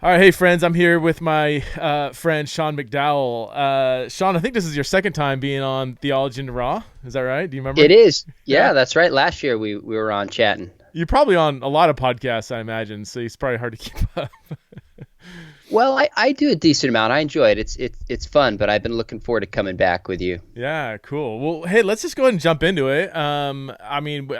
All right, hey friends, I'm here with my friend Sean McDowell. Sean, I think this is your second time being on Theology and Raw. Is that right? Do you It remember? is. Yeah, Yeah, that's right. Last year we were on chatting. you're probably on a lot of podcasts, I imagine, so it's probably hard to keep up. Well, I do a decent amount. I enjoy it. It's fun, but I've been looking forward to coming back with you. Yeah, cool. Well, hey, let's just go ahead and jump into it. I mean,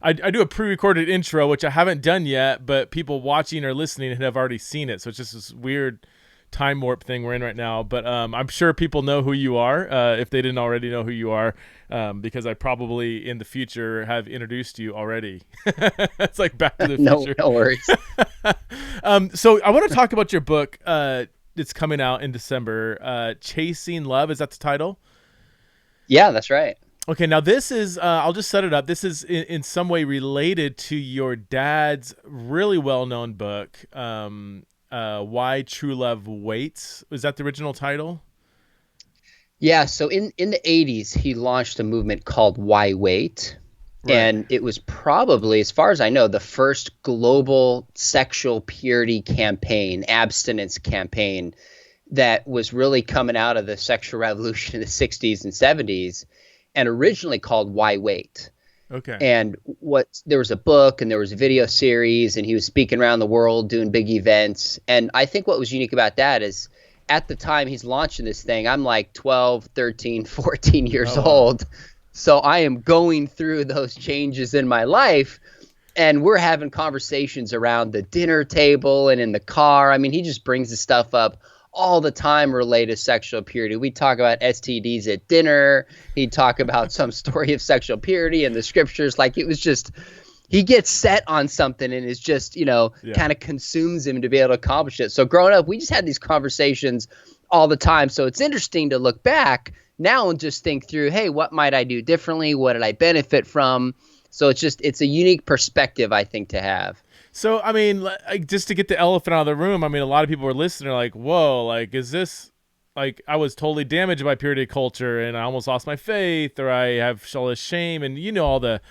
I do a pre-recorded intro, which I haven't done yet, but people watching or listening have already seen it, so it's just this weird time warp thing we're in right now. But I'm sure people know who you are if they didn't already know who you are, because I probably in the future have introduced you already. It's like Back to the No, Future. no worries. So I want to talk about your book. It's coming out in December. Chasing Love, is that the title? Yeah, that's right. Okay, now this is, I'll just set it up. This is in some way related to your dad's really well known book, Why True Love Waits. Was that the original title? Yeah, so in the 80s he launched a movement called Why Wait? Right. And it was probably, as far as I know, the first global sexual purity campaign, abstinence campaign that was really coming out of the sexual revolution in the 60s and 70s and originally called Why Wait? Okay. And what there was a book and there was a video series and he was speaking around the world doing big events. And I think what was unique about that is at the time he's launching this thing, I'm like 12, 13, 14 years Oh, wow. old. So I am going through those changes in my life and we're having conversations around the dinner table and in the car. I mean, he just brings the stuff up all the time related to sexual purity. We talk about STDs at dinner. He'd talk about some story of sexual purity in the scriptures. Like it was just, he gets set on something and is just, Yeah. kind of consumes him to be able to accomplish it. So growing up, we just had these conversations all the time. So it's interesting to look back now and just think through, hey, what might I do differently? What did I benefit from? So it's a unique perspective, I think, to have. So, I mean, like, just to get the elephant out of the room, I mean, a lot of people are listening are like, whoa, like, is this, like, I was totally damaged by purity culture and I almost lost my faith, or I have all this shame, and all the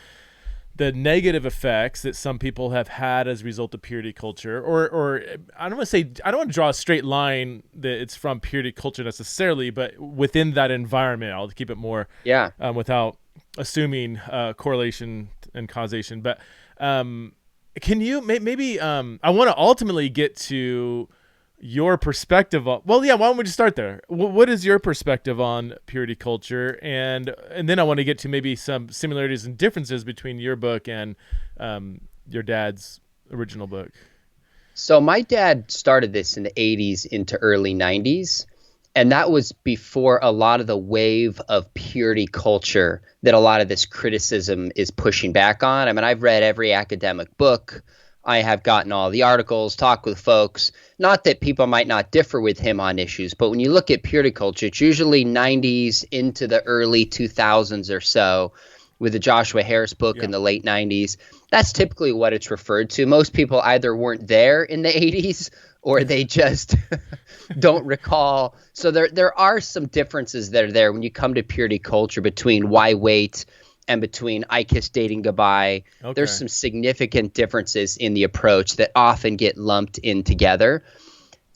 negative effects that some people have had as a result of purity culture, or I don't want to say, I don't want to draw a straight line that it's from purity culture necessarily, but within that environment, I'll keep it more Yeah. without assuming correlation and causation. But can you maybe I want to ultimately get to your perspective on, well, yeah, why don't we just start there? What is your perspective on purity culture, and then I want to get to maybe some similarities and differences between your book and your dad's original book. So my dad started this in the 80s into early 90s. And that was before a lot of the wave of purity culture that a lot of this criticism is pushing back on. I mean, I've read every academic book. I have gotten all the articles, talked with folks. Not that people might not differ with him on issues, but when you look at purity culture, it's usually 90s into the early 2000s or so, with the Joshua Harris book Yeah. in the late 90s. That's typically what it's referred to. Most people either weren't there in the 80s or they just don't recall. So there are some differences that are there when you come to purity culture between Why Wait and between I Kiss Dating Goodbye. There's Okay. some significant differences in the approach that often get lumped in together.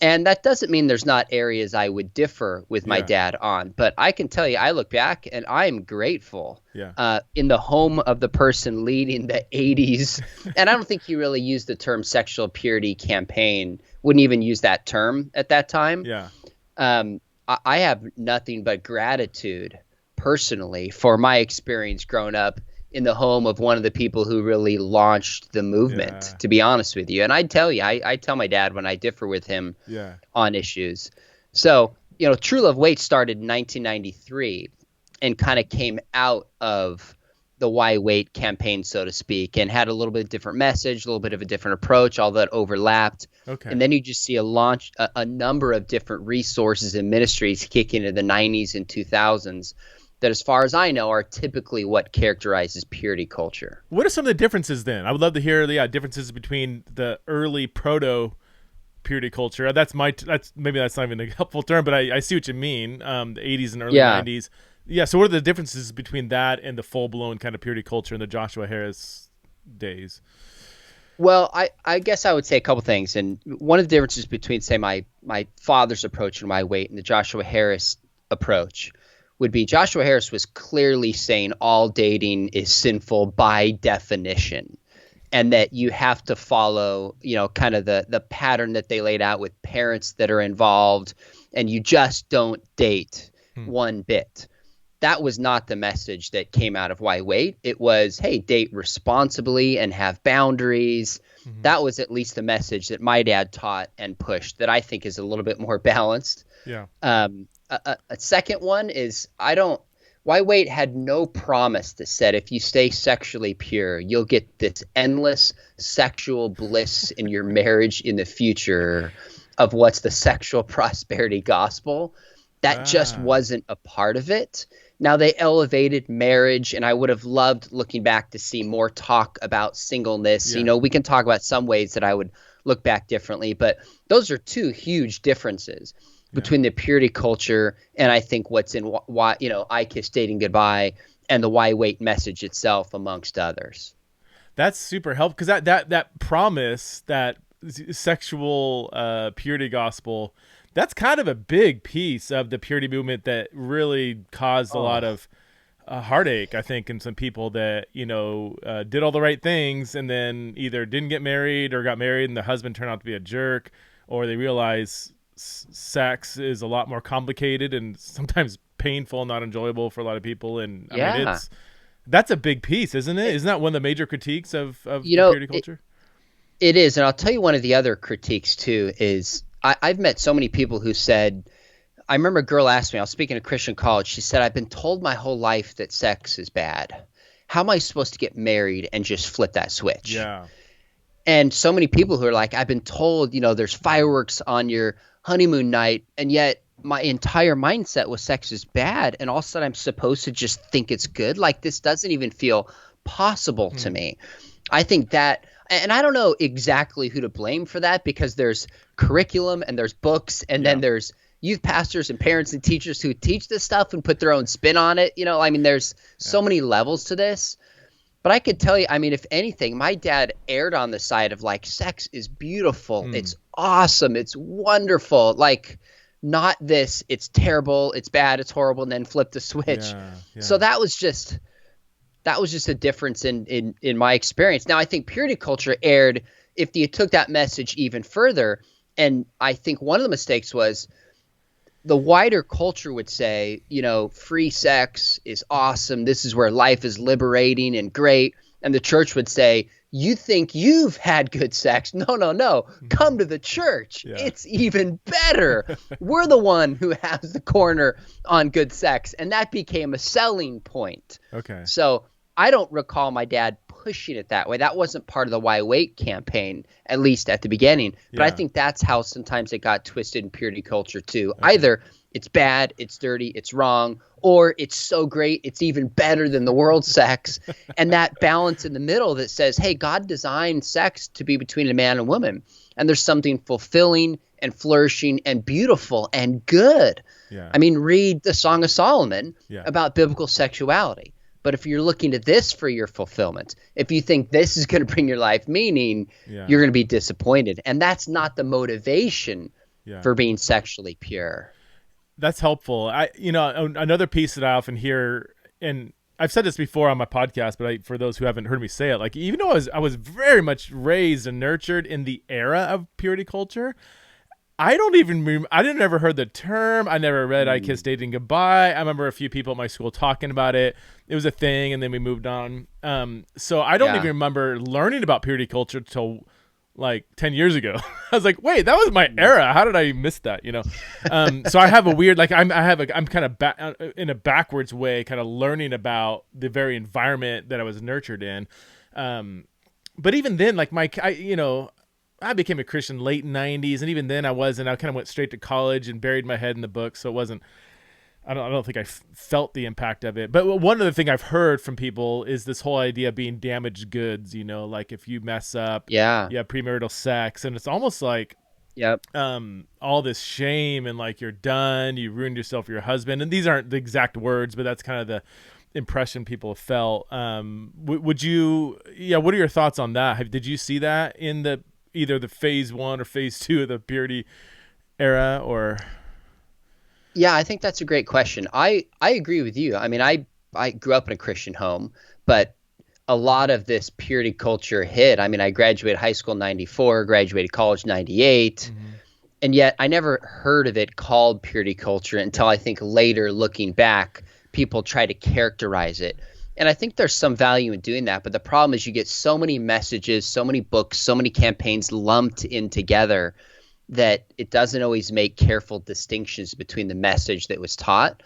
And that doesn't mean there's not areas I would differ with my Yeah. dad on, but I can tell you, I look back and I am grateful Yeah. in the home of the person leading the 80s. And I don't think he really used the term sexual purity campaign, wouldn't even use that term at that time. Yeah. I have nothing but gratitude personally for my experience growing up in the home of one of the people who really launched the movement, Yeah. to be honest with you. And I'd tell you, I tell my dad when I differ with him Yeah. on issues. So, True Love Waits started in 1993 and kind of came out of the Why Wait campaign, so to speak, and had a little bit different message, a little bit of a different approach, all that overlapped. Okay. And then you just see a number of different resources and ministries kick into the 90s and 2000s that, as far as I know, are typically what characterizes purity culture. What are some of the differences then? I would love to hear the differences between the early proto purity culture. That's maybe that's not even a helpful term, but I see what you mean. The 80s and early Yeah. 90s. Yeah. So what are the differences between that and the full blown kind of purity culture in the Joshua Harris days? Well, I guess I would say a couple things. And one of the differences between, say, my father's approach and my weight and the Joshua Harris approach would be Joshua Harris was clearly saying all dating is sinful by definition, and that you have to follow, kind of the pattern that they laid out with parents that are involved, and you just don't date Hmm. one bit. That was not the message that came out of Why Wait. It was, hey, date responsibly and have boundaries. Hmm. That was at least the message that my dad taught and pushed that I think is a little bit more balanced. Yeah. A second one is Why Wait had no promise that said if you stay sexually pure, you'll get this endless sexual bliss in your marriage in the future of what's the sexual prosperity gospel. That just Ah, wasn't a part of it. Now they elevated marriage, and I would have loved looking back to see more talk about singleness. yeah. We can talk about some ways that I would look back differently, but those are two huge differences Yeah. between the purity culture and I think what's in why, I Kiss Dating Goodbye and the Why Wait message itself, amongst others. That's super helpful because that promise, that sexual purity gospel, that's kind of a big piece of the purity movement that really caused a lot Oh, of heartache, I think, in some people that did all the right things and then either didn't get married or got married and the husband turned out to be a jerk, or they realize sex is a lot more complicated and sometimes painful and not enjoyable for a lot of people. And I mean, yeah. that's a big piece, isn't it? Isn't that one of the major critiques of You the know, purity culture? it is. And I'll tell you one of the other critiques too is I've met so many people who said, I remember a girl asked me, I was speaking at Christian college. She said, I've been told my whole life that sex is bad. How am I supposed to get married and just flip that switch? Yeah. And so many people who are like, I've been told, there's fireworks on your honeymoon night. And yet my entire mindset was sex is bad. And all of a sudden I'm supposed to just think it's good. Like this doesn't even feel possible to Hmm. me. I think that, and I don't know exactly who to blame for that because there's curriculum and there's books and then Yeah. there's youth pastors and parents and teachers who teach this stuff and put their own spin on it. I mean, there's Yeah. so many levels to this. But I could tell you, I mean, if anything, my dad erred on the side of like, sex is beautiful. Hmm. It's awesome. It's wonderful. Like, not this, it's terrible, it's bad, it's horrible, and then flip the switch. Yeah. So Yeah. that was just a difference in my experience. Now, I think purity culture erred if you took that message even further. And I think one of the mistakes was the wider culture would say, free sex is awesome. This is where life is liberating and great. And the church would say, you think you've had good sex? No, no, no. Come to the church. Yeah. It's even better. We're the one who has the corner on good sex. And that became a selling point. Okay. So I don't recall my dad pushing it that way. That wasn't part of the Why Wait campaign, at least at the beginning. But I Yeah. think that's how sometimes it got twisted in purity culture too. Okay. Either it's bad, it's dirty, it's wrong, or it's so great, it's even better than the world's sex. And that balance in the middle that says, hey, God designed sex to be between a man and woman. And there's something fulfilling and flourishing and beautiful and good. Yeah. I mean, read the Song of Solomon Yeah. about biblical sexuality. But if you're looking to this for your fulfillment, if you think this is going to bring your life meaning, Yeah. you're going to be disappointed. And that's not the motivation Yeah. for being sexually pure. That's helpful. Another piece that I often hear, and I've said this before on my podcast, but for those who haven't heard me say it, like even though I was very much raised and nurtured in the era of purity culture, I don't even I didn't ever heard the term. I never read I Kissed Dating Goodbye. I remember a few people at my school talking about it. It was a thing, and then we moved on. So I don't Yeah. even remember learning about purity culture till like 10 years ago. I was like, wait, that was my era. How did I miss that? So I have a weird, like I'm kind of in a backwards way, kind of learning about the very environment that I was nurtured in. But even then, like I became a Christian late 90s, and even then I kind of went straight to college and buried my head in the book. So it wasn't, I don't think I felt the impact of it. But one other thing I've heard from people is this whole idea of being damaged goods, like if you mess up, Yeah. you have premarital sex, and it's almost like Yep. all this shame and like you're done, you ruined yourself for your husband. And these aren't the exact words, but that's kind of impression people have felt. Would you, what are your thoughts on that? Did you see that in either the phase 1 or phase 2 of the purity era, or? Yeah, I think that's a great question. I agree with you. I mean, I grew up in a Christian home, but a lot of this purity culture hit. I mean, I graduated high school in 94, graduated college in 98. Mm-hmm. And yet I never heard of it called purity culture until I think later, looking back, people try to characterize it. And I think there's some value in doing that. But the problem is you get so many messages, so many books, so many campaigns lumped in together that it doesn't always make careful distinctions between the message that was taught.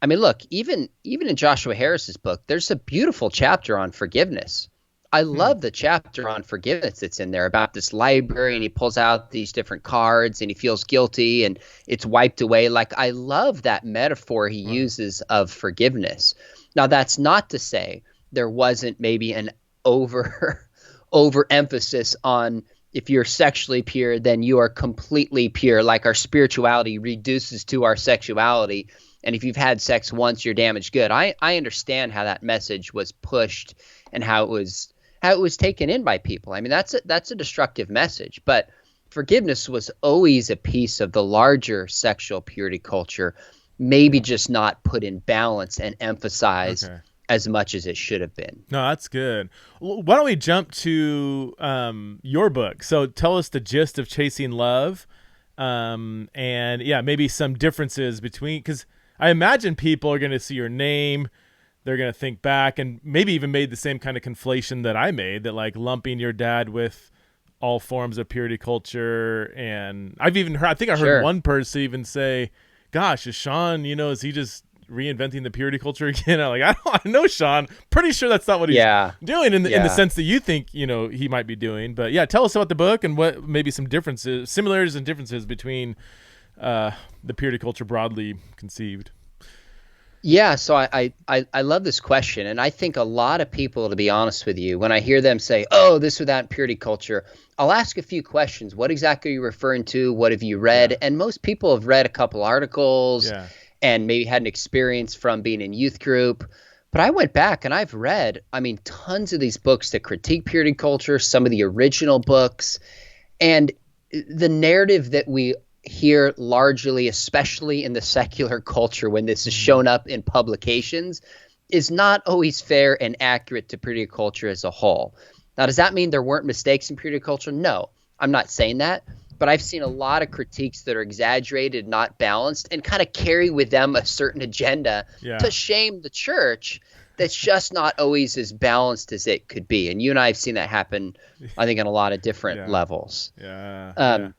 I mean, look, even in Joshua Harris's book, there's a beautiful chapter on forgiveness. I love the chapter on forgiveness that's in there about this library, and he pulls out these different cards and he feels guilty and it's wiped away. Like, I love that metaphor he uses of forgiveness. Now, that's not to say there wasn't maybe an overemphasis on if you're sexually pure, then you are completely pure. Like, our spirituality reduces to our sexuality. And if you've had sex once, you're damaged good. I understand how that message was pushed and how it was taken in by people. I mean, that's a destructive message. But forgiveness was always a piece of the larger sexual purity culture, maybe just not put in balance and emphasized as much as it should have been. No, that's good. Why don't we jump to your book? So tell us the gist of Chasing Love, and maybe some differences between, because I imagine people are going to see your name, they're going to think back, and maybe even made the same kind of conflation that I made, that like lumping your dad with all forms of purity culture. And I've even heard, I think I heard one person even say, gosh, is Sean, is he just reinventing the purity culture again? I'm like, I know Sean, pretty sure that's not what he's doing in the sense that you think, he might be doing. But tell us about the book and what maybe some differences, similarities and differences between the purity culture broadly conceived. Yeah, so I love this question, and I think a lot of people, to be honest with you, when I hear them say, oh, this or that purity culture, I'll ask a few questions. What exactly are you referring to? What have you read? Yeah. And most people have read a couple articles and maybe had an experience from being in youth group. But I went back and I've read, tons of these books that critique purity culture, some of the original books, and the narrative that we here largely, especially in the secular culture when this is shown up in publications, is not always fair and accurate to purity culture as a whole. Now, does that mean there weren't mistakes in purity culture? No, I'm not saying that, but I've seen a lot of critiques that are exaggerated, not balanced, and kind of carry with them a certain agenda to shame the church that's just not always as balanced as it could be. And you and I have seen that happen, I think, on a lot of different levels.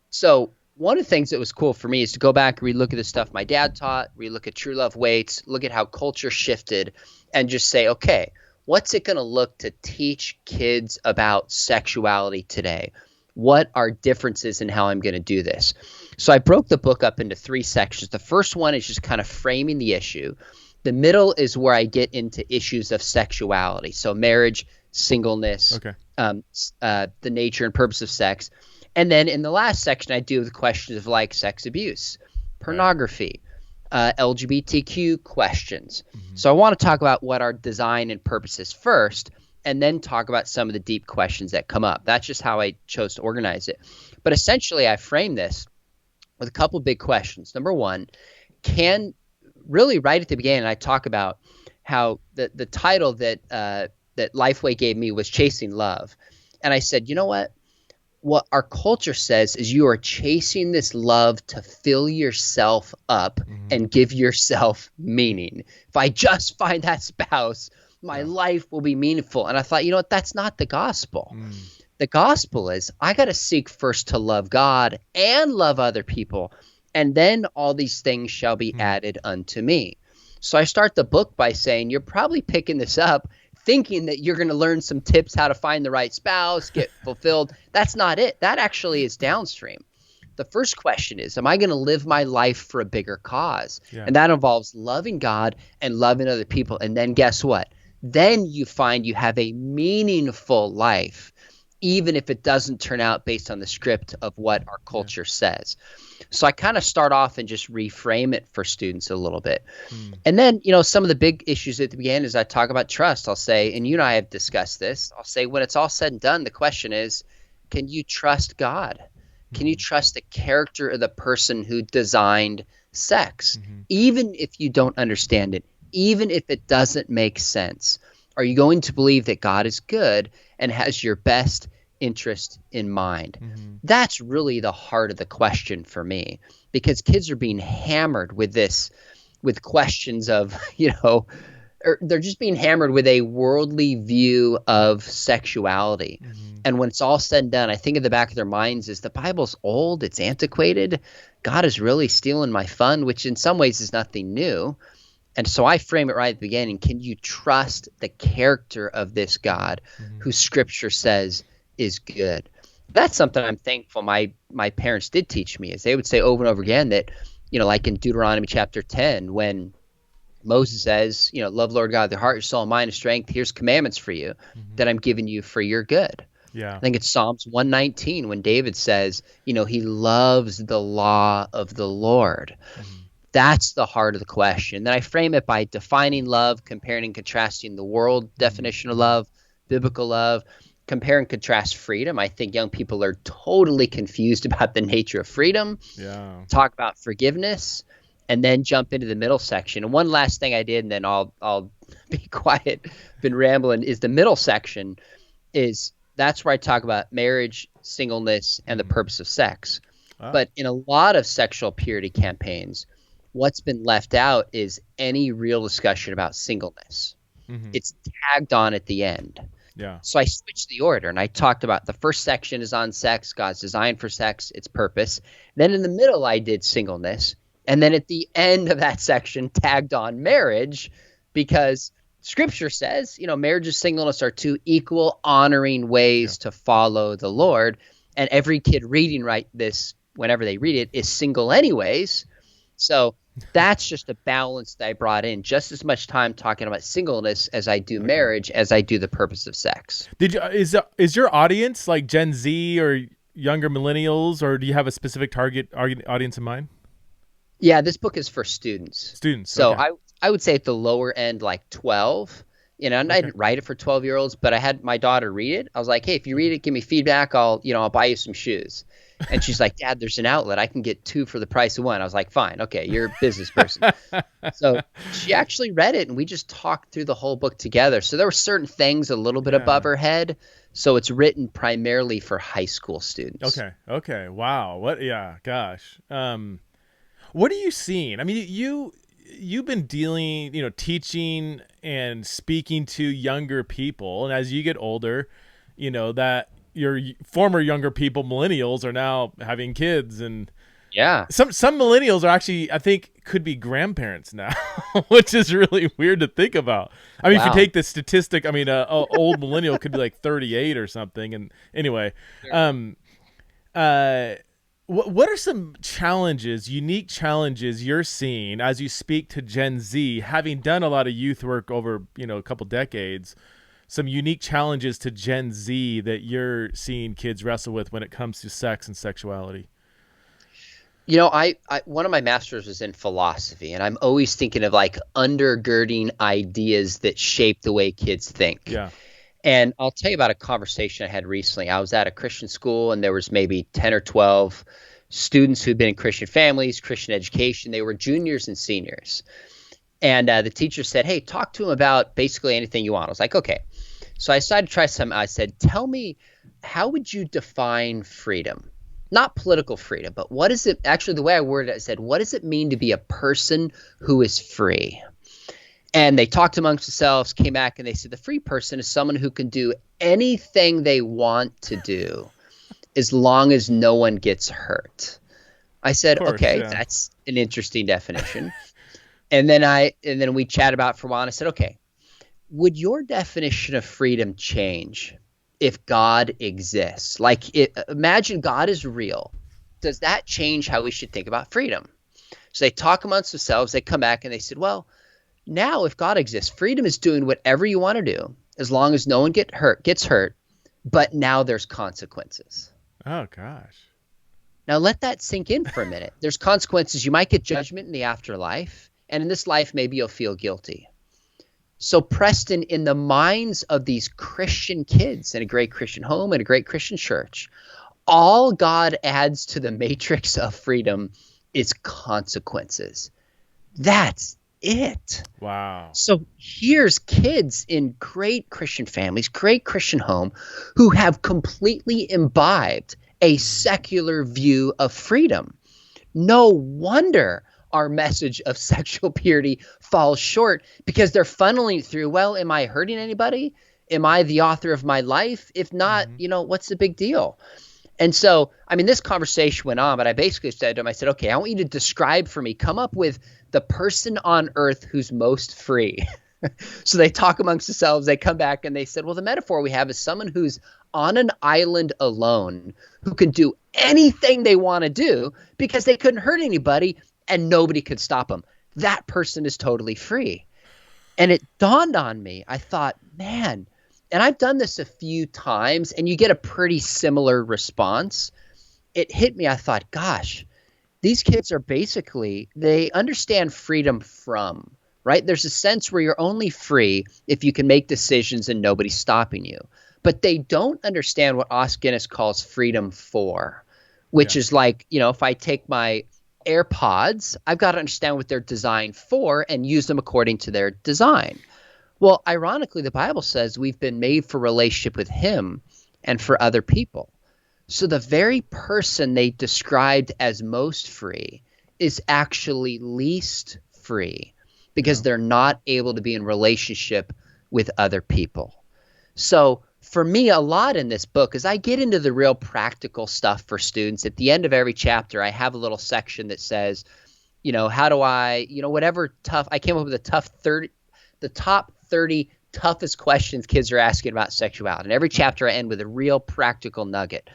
So one of the things that was cool for me is to go back and relook at the stuff my dad taught, relook at True Love Waits, look at how culture shifted, and just say, okay, what's it going to look to teach kids about sexuality today? What are differences in how I'm going to do this? So I broke the book up into 3 sections. The first one is just kind of framing the issue. The middle is where I get into issues of sexuality. So marriage, singleness, the nature and purpose of sex. And then in the last section, I deal with questions of like sex abuse, pornography, LGBTQ questions. So I want to talk about what our design and purpose is first, and then talk about some of the deep questions that come up. That's just how I chose to organize it. But essentially, I frame this with a couple big questions. Number one, really right at the beginning, I talk about how the title that Lifeway gave me was Chasing Love. And I said, you know what? What our culture says is you are chasing this love to fill yourself up and give yourself meaning. If I just find that spouse, my life will be meaningful. And I thought, you know what? That's not the gospel. The gospel is I got to seek first to love God and love other people, and then all these things shall be added unto me. So I start the book by saying you're probably picking this up thinking that you're going to learn some tips how to find the right spouse, get fulfilled. That's not it. That actually is downstream. The first question is, am I going to live my life for a bigger cause? And that involves loving God and loving other people. And then guess what? Then you find you have a meaningful life. even if it doesn't turn out based on the script of what our culture says. So I kind of start off and just reframe it for students a little bit. And then, some of the big issues at the beginning is I talk about trust. I'll say, and you and I have discussed this, I'll say when it's all said and done, the question is, can you trust God? Can you trust the character of the person who designed sex? Even if you don't understand it, even if it doesn't make sense, are you going to believe that God is good and has your best interest in mind? That's really the heart of the question for me, because kids are being hammered with this, with questions of, or they're just being hammered with a worldly view of sexuality. And when it's all said and done, I think in the back of their minds is the Bible's old, it's antiquated. God is really stealing my fun, which in some ways is nothing new. And so I frame it right at the beginning. Can you trust the character of this God who Scripture says is good? That's something I'm thankful my parents did teach me, is they would say over and over again that, like in Deuteronomy chapter 10, when Moses says, love Lord God, their heart, your soul, mind, and strength. Here's commandments for you that I'm giving you for your good. Yeah. I think it's Psalms 119 when David says, he loves the law of the Lord. That's the heart of the question. Then I frame it by defining love, comparing and contrasting the world definition of love, biblical love, compare and contrast freedom. I think young people are totally confused about the nature of freedom. Yeah. Talk about forgiveness, and then jump into the middle section. And one last thing I did, and then I'll be quiet, been rambling, is the middle section that's where I talk about marriage, singleness, and the purpose of sex. But in a lot of sexual purity campaigns, what's been left out is any real discussion about singleness. It's tagged on at the end. Yeah. So I switched the order, and I talked about the first section is on sex, God's design for sex, its purpose. Then in the middle, I did singleness. And then at the end of that section, tagged on marriage, because Scripture says, marriage and singleness are two equal, honoring ways to follow the Lord. And every kid reading this, whenever they read it, is single anyways. So that's just a balance that I brought in. Just as much time talking about singleness as I do marriage, as I do the purpose of sex. Is your audience like Gen Z or younger millennials, or do you have a specific target audience in mind? Yeah, this book is for students. So okay. I would say at the lower end, like 12. And I didn't write it for 12-year-olds, but I had my daughter read it. I was like, hey, if you read it, give me feedback. I'll buy you some shoes. And she's like, Dad, there's an outlet. I can get 2 for the price of 1. I was like, fine. Okay, you're a business person. So she actually read it, and we just talked through the whole book together. So there were certain things a little bit above her head. So it's written primarily for high school students. Okay. Wow. What? Yeah. Gosh. What are you seeing? I mean, you've been dealing, teaching and speaking to younger people, and as you get older, that your former younger people, millennials, are now having kids, and some millennials are actually, I think, could be grandparents now, which is really weird to think about. I mean, if you take the statistic, I mean, a old millennial could be like 38 or something. And anyway, what are some unique challenges you're seeing as you speak to Gen Z, having done a lot of youth work over, a couple decades? Some unique challenges to Gen Z that you're seeing kids wrestle with when it comes to sex and sexuality? I one of my masters was in philosophy, and I'm always thinking of like undergirding ideas that shape the way kids think. Yeah. And I'll tell you about a conversation I had recently. I was at a Christian school, and there was maybe 10 or 12 students who'd been in Christian families, Christian education. They were juniors and seniors. And the teacher said, hey, talk to them about basically anything you want. I was like, okay. So I decided to try something. I said, tell me, how would you define freedom? Not political freedom, but what is it? Actually, the way I worded it, I said, what does it mean to be a person who is free? And they talked amongst themselves, came back, and they said the free person is someone who can do anything they want to do as long as no one gets hurt. I said, okay, that's an interesting definition. And then we chatted about it for a while, and I said, okay, would your definition of freedom change if God exists? Like, imagine God is real. Does that change how we should think about freedom? So they talk amongst themselves, they come back, and they said, well, now if God exists, freedom is doing whatever you want to do as long as no one gets hurt, but now there's consequences. Oh gosh. Now let that sink in for a minute. There's consequences. You might get judgment in the afterlife, and in this life, maybe you'll feel guilty. So Preston, in the minds of these Christian kids in a great Christian home and a great Christian church, all God adds to the matrix of freedom is consequences. That's it. Wow. So here's kids in great Christian families, great Christian home, who have completely imbibed a secular view of freedom. No wonder our message of sexual purity falls short, because they're funneling through, well, am I hurting anybody? Am I the author of my life? If not, what's the big deal? And so, this conversation went on, but I basically said to him, I said, okay, I want you to describe for me, come up with the person on earth who's most free. So they talk amongst themselves, they come back and they said, well, the metaphor we have is someone who's on an island alone, who can do anything they want to do because they couldn't hurt anybody and nobody could stop them. That person is totally free. And it dawned on me, I thought, man, and I've done this a few times and you get a pretty similar response. It hit me. I thought, gosh, these kids are basically, they understand freedom from, right? There's a sense where you're only free if you can make decisions and nobody's stopping you. But they don't understand what Os Guinness calls freedom for, which is like, if I take my AirPods, I've got to understand what they're designed for and use them according to their design. Well, ironically, the Bible says we've been made for relationship with him and for other people. So the very person they described as most free is actually least free, because they're not able to be in relationship with other people. So for me, a lot in this book is I get into the real practical stuff for students. At the end of every chapter, I have a little section that says, how do I, whatever tough, I came up with the top 30 toughest questions kids are asking about sexuality. And every chapter I end with a real practical nugget.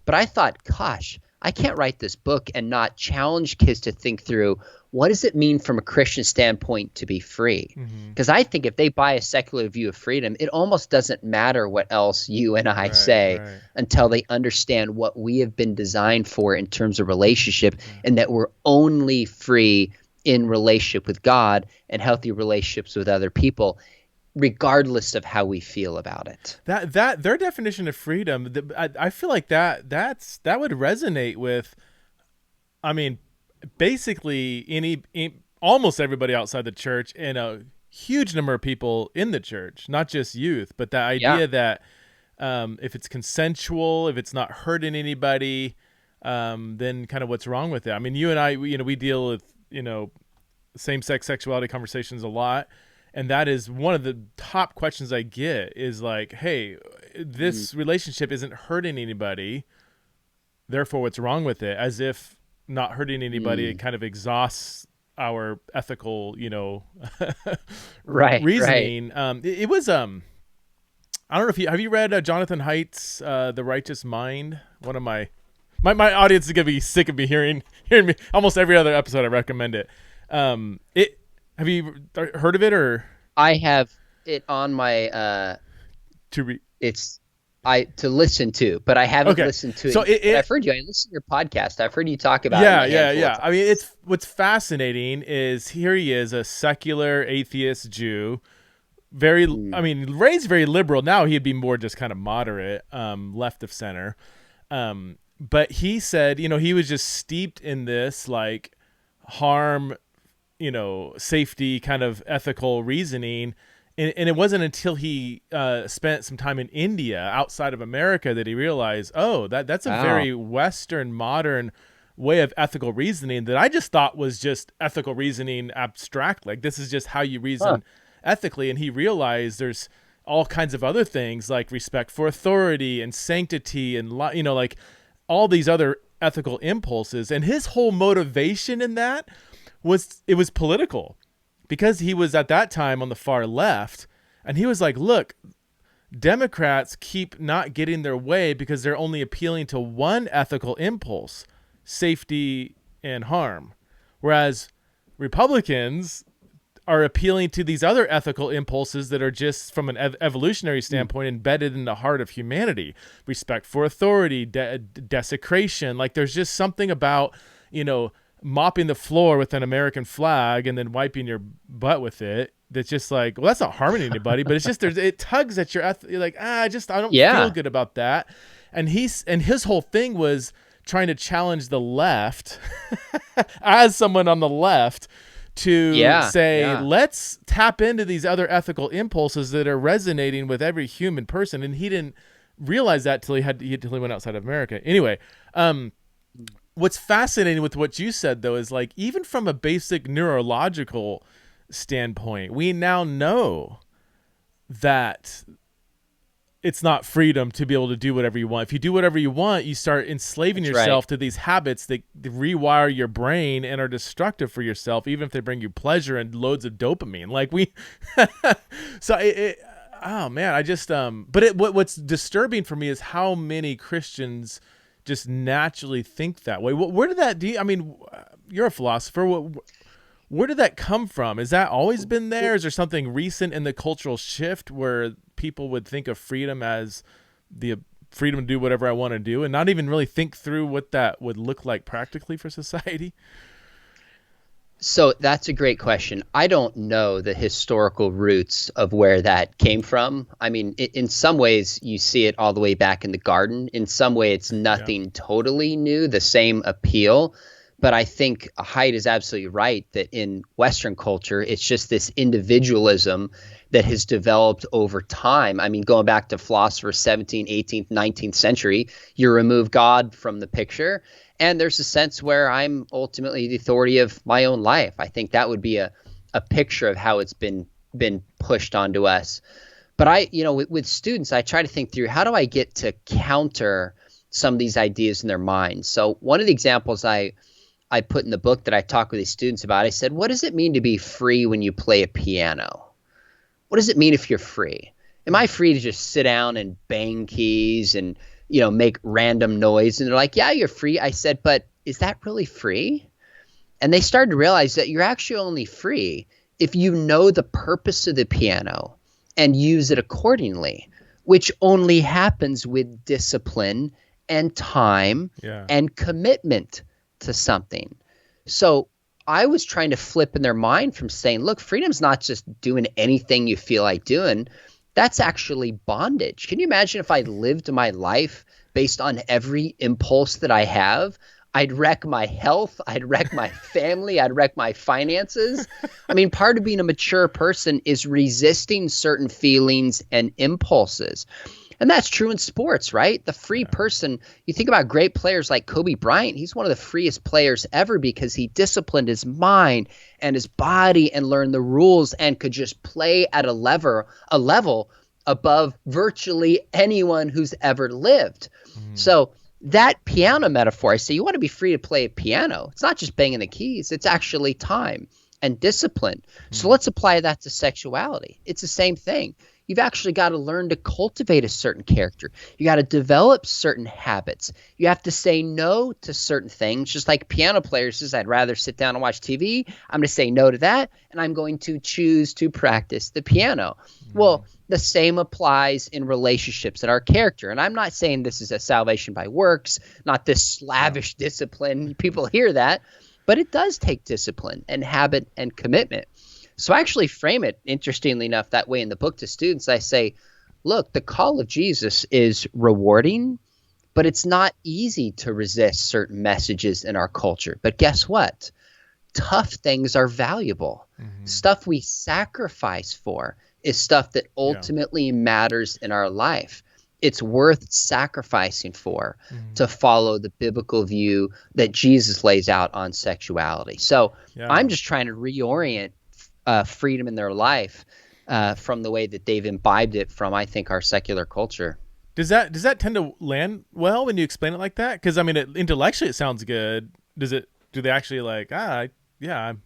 But I thought, gosh, I can't write this book and not challenge kids to think through, what does it mean from a Christian standpoint to be free? Because I think if they buy a secular view of freedom, it almost doesn't matter what else you and I say until they understand what we have been designed for in terms of relationship, and that we're only free in relationship with God and healthy relationships with other people, regardless of how we feel about it. That their definition of freedom, I feel like that would resonate with, basically almost everybody outside the church, and a huge number of people in the church, not just youth, but the idea that if it's consensual, if it's not hurting anybody, then kind of what's wrong with it. You and I, we deal with, same-sex sexuality conversations a lot. And that is one of the top questions I get is like, hey, this relationship isn't hurting anybody, therefore what's wrong with it? As if not hurting anybody, it kind of exhausts our ethical, reasoning. It was, I don't know if have you read Jonathan Haidt's The Righteous Mind? One of my audience is going to be sick of me hearing me. Almost every other episode I recommend it. Have you heard of it, or? I have it on my to listen to, but I haven't listened to it. So I've heard you. I listen to your podcast. I've heard you talk about it. Yeah. It's what's fascinating is here he is, a secular atheist Jew, raised very liberal. Now he'd be more just kind of moderate, left of center. But he said, he was just steeped in this like harm, safety kind of ethical reasoning. And it wasn't until he spent some time in India outside of America that he realized, that's a very Western modern way of ethical reasoning that I just thought was just ethical reasoning abstract. Like this is just how you reason ethically. And he realized there's all kinds of other things like respect for authority and sanctity and, like all these other ethical impulses. And his whole motivation in that was political, because he was at that time on the far left, and he was like, look, Democrats keep not getting their way because they're only appealing to one ethical impulse, safety and harm, whereas Republicans are appealing to these other ethical impulses that are just from an evolutionary standpoint embedded in the heart of humanity. Respect for authority, desecration. Like there's just something about, mopping the floor with an American flag and then wiping your butt with it. That's just like, well, that's not harming anybody, but it's just, it tugs at your, you're like, I don't feel good about that. And his whole thing was trying to challenge the left as someone on the left to say, let's tap into these other ethical impulses that are resonating with every human person. And he didn't realize that till he went outside of America. Anyway, what's fascinating with what you said, though, is like, even from a basic neurological standpoint, we now know that it's not freedom to be able to do whatever you want. If you do whatever you want, you start enslaving yourself to these habits that rewire your brain and are destructive for yourself, even if they bring you pleasure and loads of dopamine. Like oh man, I just, what's disturbing for me is how many Christians just naturally think that way. Where did that, you're a philosopher. Where did that come from? Has that always been there? Is there something recent in the cultural shift where people would think of freedom as the freedom to do whatever I want to do and not even really think through what that would look like practically for society? So that's a great question. I don't know the historical roots of where that came from. I mean, in some ways, you see it all the way back in the garden. In some way, it's nothing totally new, the same appeal. But I think Haidt is absolutely right that in Western culture, it's just this individualism that has developed over time. I mean, going back to philosophers 17th, 18th, 19th century, you remove God from the picture. And there's a sense where I'm ultimately the authority of my own life. I think that would be a picture of how it's been pushed onto us. But with students, I try to think through, how do I get to counter some of these ideas in their minds? So one of the examples I put in the book that I talk with these students about, I said, what does it mean to be free when you play a piano? What does it mean if you're free? Am I free to just sit down and bang keys and, make random noise? And they're like, yeah, you're free. I said, but is that really free? And they started to realize that you're actually only free if you know the purpose of the piano and use it accordingly, which only happens with discipline and time and commitment to something. So I was trying to flip in their mind from saying, look, freedom's not just doing anything you feel like doing. That's actually bondage. Can you imagine if I lived my life based on every impulse that I have? I'd wreck my health. I'd wreck my family. I'd wreck my finances. I mean, part of being a mature person is resisting certain feelings and impulses. And that's true in sports, right? The free person, you think about great players like Kobe Bryant, he's one of the freest players ever because he disciplined his mind and his body and learned the rules and could just play at a level above virtually anyone who's ever lived. So that piano metaphor, I say, you want to be free to play a piano. It's not just banging the keys. It's actually time and discipline. So let's apply that to sexuality. It's the same thing. You've actually got to learn to cultivate a certain character. You got to develop certain habits. You have to say no to certain things, just like piano players says, I'd rather sit down and watch TV. I'm going to say no to that, and I'm going to choose to practice the piano. Well, the same applies in relationships and our character. And I'm not saying this is a salvation by works, not this slavish discipline. People hear that, but it does take discipline and habit and commitment. So I actually frame it, interestingly enough, that way in the book to students. I say, look, the call of Jesus is rewarding, but it's not easy to resist certain messages in our culture. But guess what? Tough things are valuable. Stuff we sacrifice for is stuff that ultimately matters in our life. It's worth sacrificing for to follow the biblical view that Jesus lays out on sexuality. So I'm just trying to reorient freedom in their life from the way that they've imbibed it from, I think, our secular culture. Does that tend to land well when you explain it like that? Because I mean, intellectually it sounds good. Do they actually like, I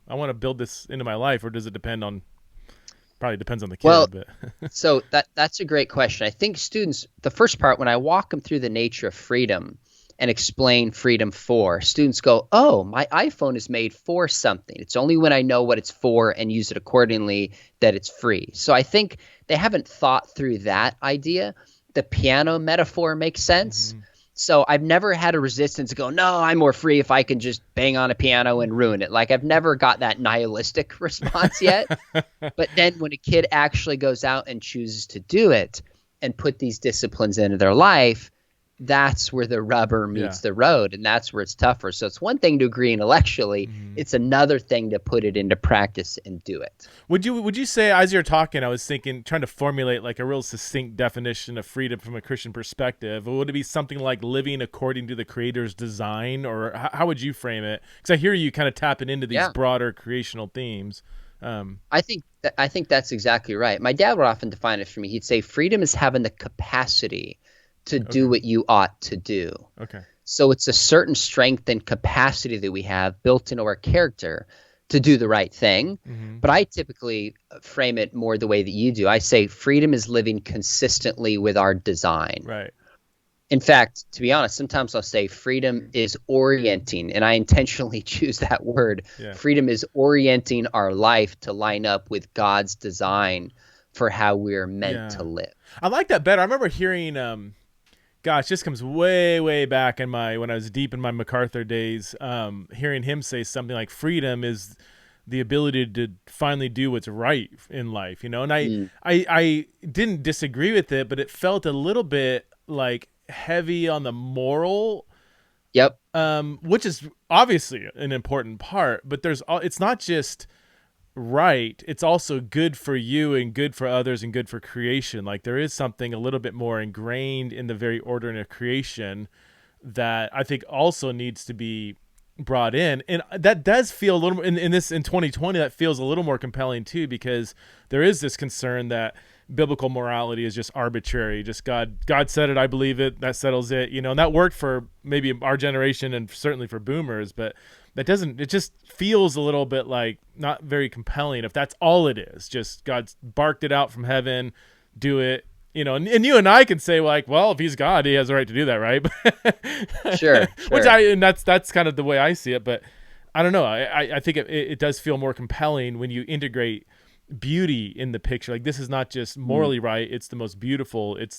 want to build this into my life, or does it depend on? Probably depends on the kid. Well, but. So that's a great question. I think students, the first part, when I walk them through the nature of freedom, and explain freedom for, students go, oh, my iPhone is made for something. It's only when I know what it's for and use it accordingly that it's free. So I think they haven't thought through that idea. The piano metaphor makes sense. Mm-hmm. So I've never had a resistance to go, no, I'm more free if I can just bang on a piano and ruin it. Like I've never got that nihilistic response yet. But then when a kid actually goes out and chooses to do it and put these disciplines into their life, that's where the rubber meets the road, and that's where it's tougher. So it's one thing to agree intellectually. It's another thing to put it into practice and do it. Would you say, as you're talking, I was thinking, trying to formulate like a real succinct definition of freedom from a Christian perspective? Would it be something like living according to the Creator's design, or how would you frame it? Because I hear you kind of tapping into these broader creational themes. I think that's exactly right. My dad would often define it for me. He'd say freedom is having the capacity to do what you ought to do. Okay. So it's a certain strength and capacity that we have built into our character to do the right thing. But I typically frame it more the way that you do. I say freedom is living consistently with our design. Right. In fact, to be honest, sometimes I'll say freedom is orienting, and I intentionally choose that word. Yeah. Freedom is orienting our life to line up with God's design for how we're meant to live. I like that better. I remember hearing gosh, this comes way, way back in when I was deep in my MacArthur days, hearing him say something like freedom is the ability to finally do what's right in life, you know? And I didn't disagree with it, but it felt a little bit like heavy on the moral, which is obviously an important part, but it's not just right, it's also good for you and good for others and good for creation. Like there is something a little bit more ingrained in the very order of creation that I think also needs to be brought in, and that does feel a little in 2020, that feels a little more compelling too, because there is this concern that biblical morality is just arbitrary, just God said it, I believe it, that settles it, you know. And that worked for maybe our generation and certainly for boomers, but it just feels a little bit like not very compelling if that's all it is. Just God's barked it out from heaven, do it, you know. And you and I can say like, well, if he's God, he has the right to do that, right? Sure. And that's kind of the way I see it. But I don't know. I think it does feel more compelling when you integrate beauty in the picture. Like this is not just morally right, it's the most beautiful, it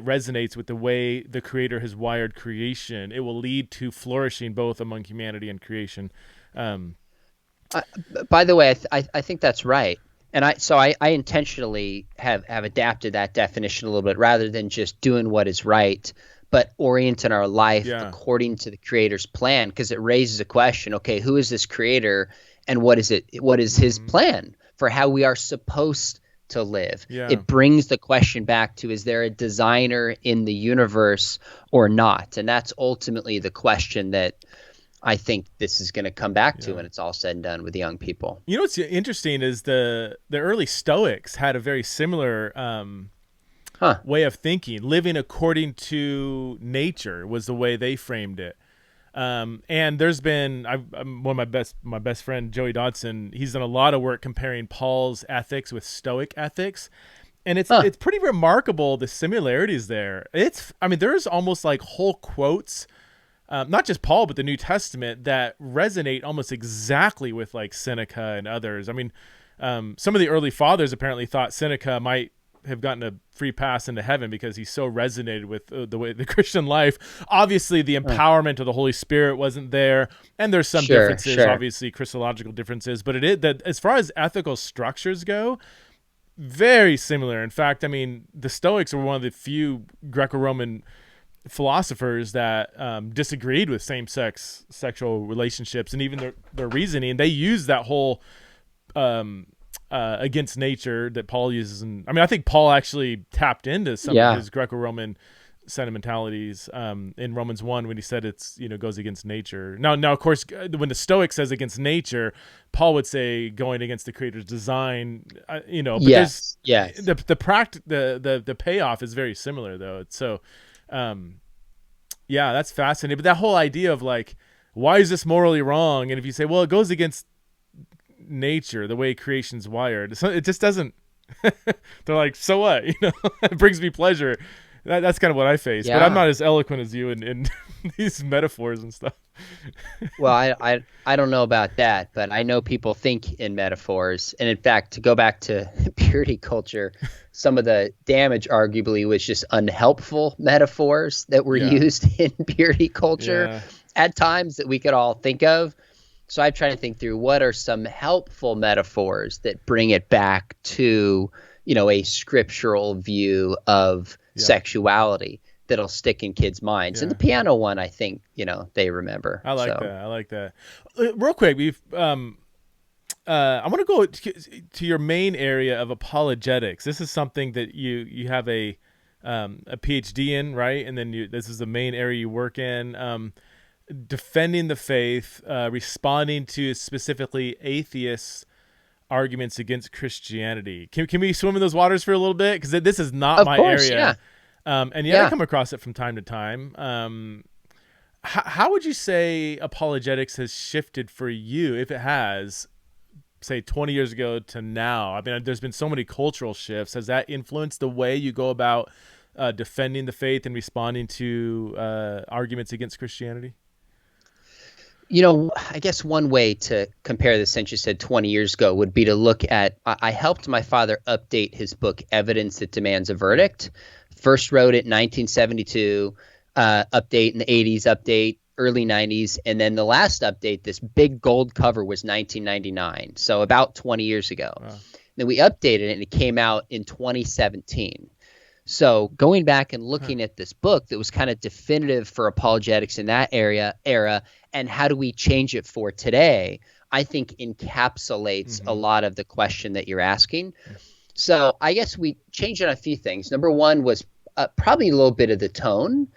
resonates with the way the Creator has wired creation. It will lead to flourishing both among humanity and creation. By the way, I think that's right. And I intentionally have adapted that definition a little bit, rather than just doing what is right, but orienting our life according to the Creator's plan, because it raises a question, okay, who is this Creator and what is his plan for how we are supposed to live? It brings the question back to, is there a designer in the universe or not? And that's ultimately the question that I think this is going to come back to when it's all said and done with young people. You know what's interesting is the early Stoics had a very similar way of thinking. Living according to nature was the way they framed it. And there's been one of my best friend Joey Dodson. He's done a lot of work comparing Paul's ethics with Stoic ethics, and it's pretty remarkable the similarities there. There's almost like whole quotes, not just Paul but the New Testament, that resonate almost exactly with like Seneca and others. I mean, some of the early fathers apparently thought Seneca might have gotten a free pass into heaven because he so resonated with the way the Christian life. Obviously the empowerment of the Holy Spirit wasn't there, and there's some differences, obviously Christological differences, but it is that as far as ethical structures go, very similar. In fact, I mean, the Stoics were one of the few Greco-Roman philosophers that disagreed with same-sex sexual relationships, and even their reasoning, they used that whole against nature that Paul uses. And I think Paul actually tapped into some of his Greco-Roman sentimentalities in Romans 1 when he said it's, goes against nature. Now, of course, when the Stoic says against nature, Paul would say going against the Creator's design, but the payoff is very similar though. So, that's fascinating. But that whole idea of like, why is this morally wrong? And if you say, well, it goes against nature, the way creation's wired, so it just doesn't. They're like, so what? It brings me pleasure. That's kind of what I face, but I'm not as eloquent as you in these metaphors and stuff. Well, I don't know about that, but I know people think in metaphors. And in fact, to go back to purity culture, some of the damage arguably was just unhelpful metaphors that were used in purity culture at times that we could all think of. So I'm trying to think through what are some helpful metaphors that bring it back to, a scriptural view of sexuality that'll stick in kids' minds. And the piano one, I think, they remember. I like that. Real quick, I want to go to your main area of apologetics. This is something that you have a Ph.D. in, right? And then this is the main area you work in. Defending the faith, responding to specifically atheists' arguments against Christianity. Can we swim in those waters for a little bit? Because this is not my area. And I come across it from time to time. How would you say apologetics has shifted for you, if it has, say 20 years ago to now? I mean, there's been so many cultural shifts. Has that influenced the way you go about defending the faith and responding to arguments against Christianity? I guess one way to compare this, since you said 20 years ago, would be to look at, I helped my father update his book, Evidence That Demands a Verdict. First wrote it in 1972, update in the 80s, update early 90s. And then the last update, this big gold cover, was 1999. So about 20 years ago. Wow. Then we updated it and it came out in 2017. So going back and looking at this book that was kind of definitive for apologetics in that era, and how do we change it for today, I think encapsulates a lot of the question that you're asking. So I guess we changed on a few things. Number one was probably a little bit of the tone.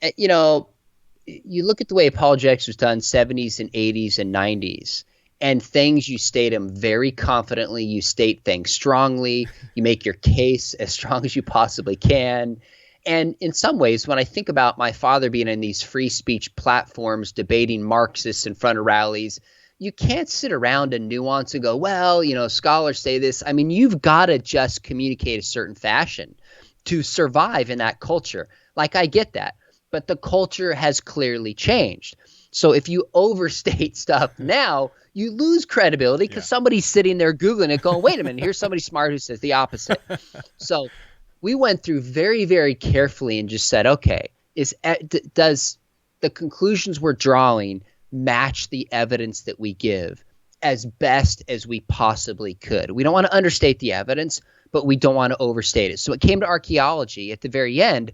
You look at the way apologetics was done 70s and 80s and 90s. And things, you state them very confidently. You state things strongly. You make your case as strong as you possibly can. And in some ways, when I think about my father being in these free speech platforms, debating Marxists in front of rallies, you can't sit around and nuance and go, well, scholars say this. I mean, you've got to just communicate a certain fashion to survive in that culture. Like, I get that. But the culture has clearly changed. So if you overstate stuff now, you lose credibility because somebody's sitting there Googling it going, wait a minute, here's somebody smart who says the opposite. So we went through very, very carefully and just said, okay, does the conclusions we're drawing match the evidence that we give as best as we possibly could? We don't want to understate the evidence, but we don't want to overstate it. So it came to archaeology at the very end.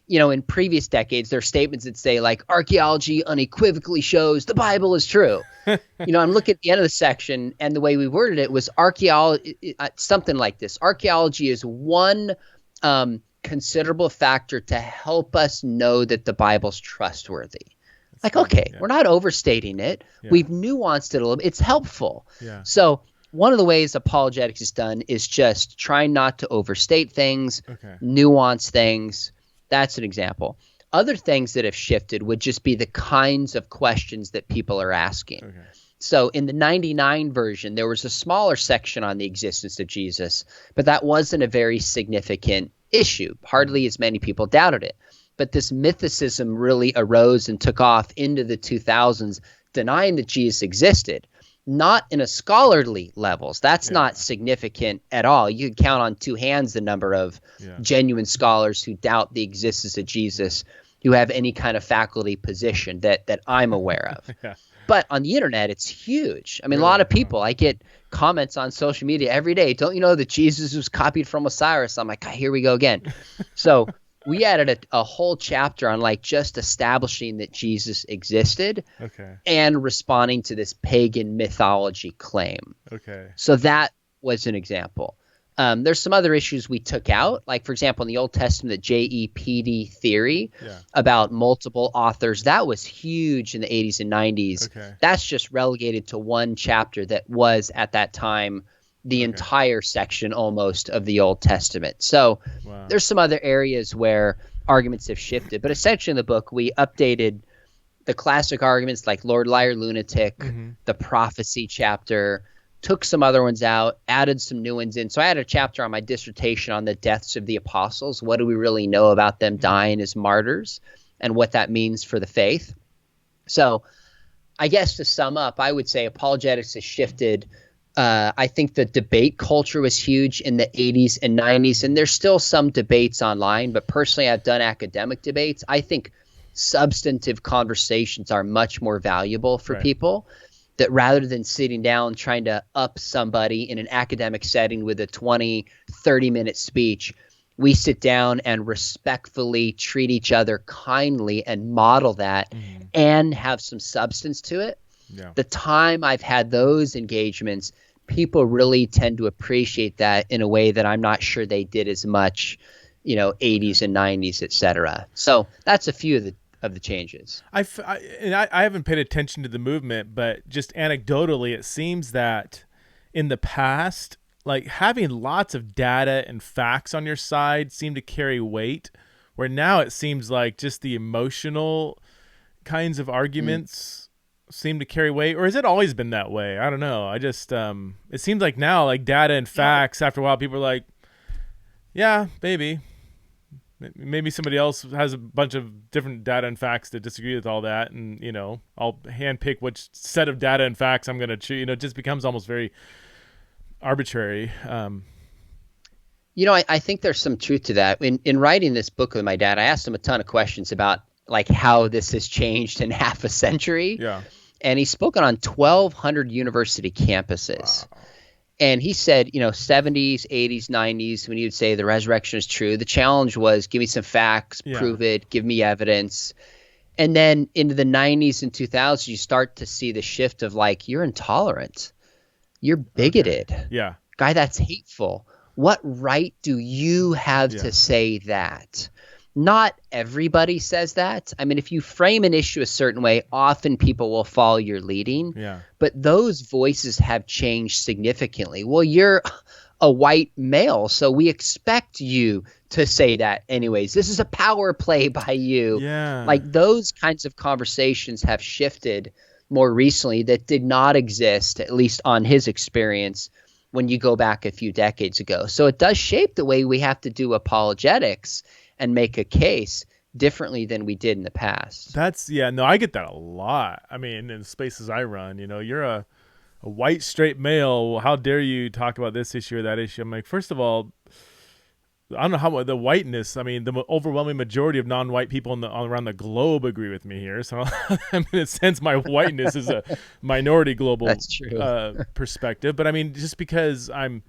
In previous decades, there are statements that say, like, archaeology unequivocally shows the Bible is true. I'm looking at the end of the section, and the way we worded it was archaeology, something like this. Archaeology is one considerable factor to help us know that the Bible's trustworthy. We're not overstating it. Yeah. We've nuanced it a little bit. It's helpful. Yeah. So one of the ways apologetics is done is just trying not to overstate things, nuance things. That's an example. Other things that have shifted would just be the kinds of questions that people are asking. So in the 99 version, there was a smaller section on the existence of Jesus, but that wasn't a very significant issue. Hardly as many people doubted it. But this mythicism really arose and took off into the 2000s, denying that Jesus existed. Not in a scholarly levels. That's not significant at all. You can count on two hands the number of genuine scholars who doubt the existence of Jesus, who have any kind of faculty position that I'm aware of. But on the internet, it's huge. I mean, a lot of people, I get comments on social media every day. Don't you know that Jesus was copied from Osiris? I'm like, here we go again. So we added a whole chapter on just establishing that Jesus existed and responding to this pagan mythology claim. So that was an example. There's some other issues we took out, like, for example, in the Old Testament, the JEPD theory about multiple authors. That was huge in the 80s and 90s. That's just relegated to one chapter that was at that time the entire section almost of the Old Testament. So there's some other areas where arguments have shifted. But essentially in the book, we updated the classic arguments like Lord, Liar, Lunatic, the prophecy chapter, took some other ones out, added some new ones in. So I had a chapter on my dissertation on the deaths of the apostles. What do we really know about them dying as martyrs and what that means for the faith? So I guess to sum up, I would say apologetics has shifted. I think the debate culture was huge in the 80s and 90s, and there's still some debates online, but personally I've done academic debates. I think substantive conversations are much more valuable for people, that rather than sitting down trying to up somebody in an academic setting with a 20, 30-minute speech, we sit down and respectfully treat each other kindly and model that and have some substance to it. Yeah. The time I've had those engagements, people really tend to appreciate that in a way that I'm not sure they did as much, 80s and 90s, et cetera. So that's a few of the changes. I haven't paid attention to the movement, but just anecdotally, it seems that in the past, like having lots of data and facts on your side seemed to carry weight, where now it seems like just the emotional kinds of arguments seem to carry weight. Or has it always been that way? I don't know. I just it seems like now, like data and facts, after a while people are like, yeah, maybe somebody else has a bunch of different data and facts that disagree with all that, and I'll handpick which set of data and facts I'm going to choose. It just becomes almost very arbitrary. I think there's some truth to that. In writing this book with my dad, I asked him a ton of questions about like how this has changed in half a century. Yeah. And he's spoken on 1,200 university campuses. Wow. And he said, 70s, 80s, 90s, when he would say the resurrection is true, the challenge was give me some facts, prove it, give me evidence. And then into the 90s and 2000s, you start to see the shift of like, you're intolerant. You're bigoted. Okay. Yeah. Guy, that's hateful. What right do you have to say that? Not everybody says that. I mean, if you frame an issue a certain way, often people will follow your leading. Yeah. But those voices have changed significantly. Well, you're a white male, so we expect you to say that anyways. This is a power play by you. Yeah. Like those kinds of conversations have shifted more recently that did not exist, at least on his experience, when you go back a few decades ago. So it does shape the way we have to do apologetics and make a case differently than we did in the past. I get that a lot. I mean, in the spaces I run, you're a white straight male. How dare you talk about this issue or that issue? I'm like, first of all, I don't know how the whiteness. I mean, the overwhelming majority of non-white people around the globe agree with me here. So, I mean, in a sense, my whiteness is a minority global perspective. But I mean, just because I'm,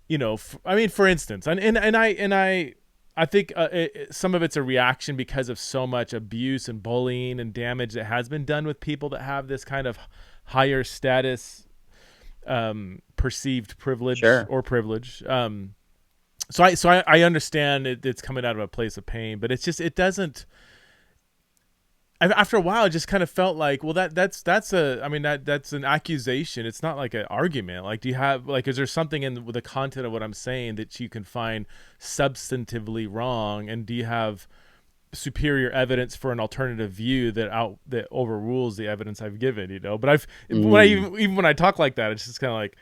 for instance, I think some of it's a reaction because of so much abuse and bullying and damage that has been done with people that have this kind of higher status, perceived privilege or privilege. So I understand it's coming out of a place of pain, but it doesn't. After a while, it just kind of felt like, well, that's an accusation. It's not like an argument. Like, do you have is there something in the content of what I'm saying that you can find substantively wrong, and do you have superior evidence for an alternative view that overrules the evidence I've given? But when I talk like that, it's just kind of like,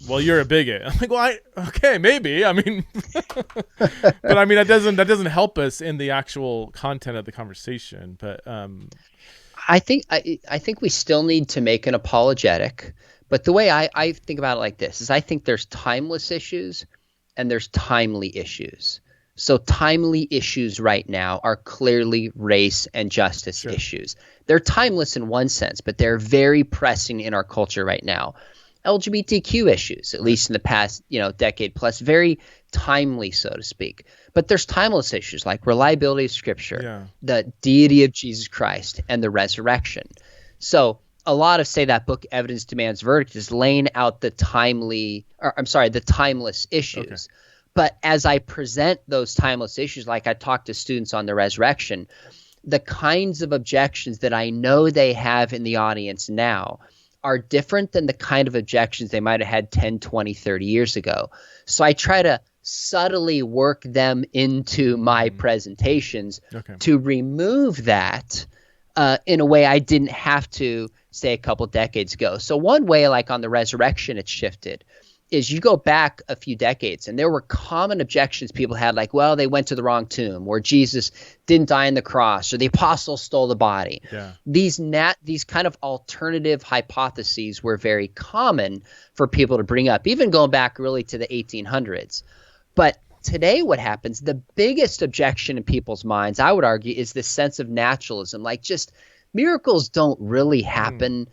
well, you're a bigot. I'm like, well, okay, maybe. I mean, but I mean, that doesn't help us in the actual content of the conversation. But I think we still need to make an apologetic. But the way I think about it like this is I think there's timeless issues and there's timely issues. So timely issues right now are clearly race and justice issues. They're timeless in one sense, but they're very pressing in our culture right now. LGBTQ issues, at least in the past, decade plus, very timely, so to speak. But there's timeless issues like reliability of Scripture, the deity of Jesus Christ, and the resurrection. So a lot of, say, that book, Evidence Demands Verdict, is laying out the timeless issues. Okay. But as I present those timeless issues, like I talk to students on the resurrection, the kinds of objections that I know they have in the audience now are different than the kind of objections they might have had 10, 20, 30 years ago. So I try to subtly work them into my presentations to remove that in a way I didn't have to say a couple decades ago. So one way, like on the resurrection, it's shifted is you go back a few decades and there were common objections people had, like, well, they went to the wrong tomb, or Jesus didn't die on the cross, or the apostles stole the body. Yeah. These kind of alternative hypotheses were very common for people to bring up, even going back really to the 1800s. But today what happens, the biggest objection in people's minds, I would argue, is this sense of naturalism. Like, just miracles don't really happen.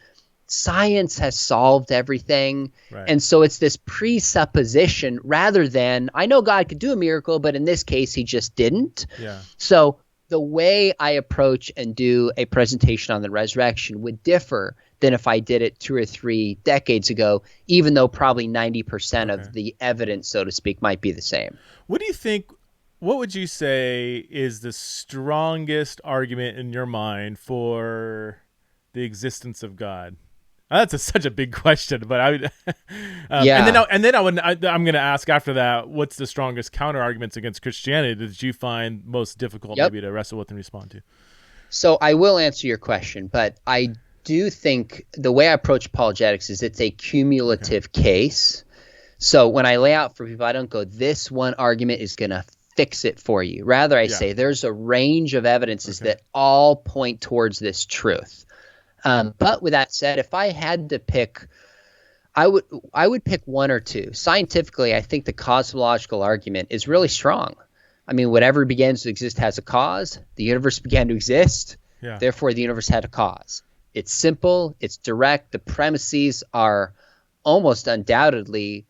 Science has solved everything. Right. And so it's this presupposition rather than, I know God could do a miracle, but in this case, he just didn't. Yeah. So the way I approach and do a presentation on the resurrection would differ than if I did it 2 or 3 decades ago, even though probably 90% of the evidence, so to speak, might be the same. What do you think? What would you say is the strongest argument in your mind for the existence of God? That's such a big question, but I would, and then I'm going to ask after that, what's the strongest counter arguments against Christianity that you find most difficult maybe to wrestle with and respond to? So I will answer your question, but I do think the way I approach apologetics is it's a cumulative case. So when I lay out for people, I don't go, this one argument is going to fix it for you. Rather, I say there's a range of evidences that all point towards this truth. But with that said, if I had to pick, I would pick one or two. Scientifically, I think the cosmological argument is really strong. I mean, whatever begins to exist has a cause. The universe began to exist. Yeah. Therefore, the universe had a cause. It's simple. It's direct. The premises are almost undoubtedly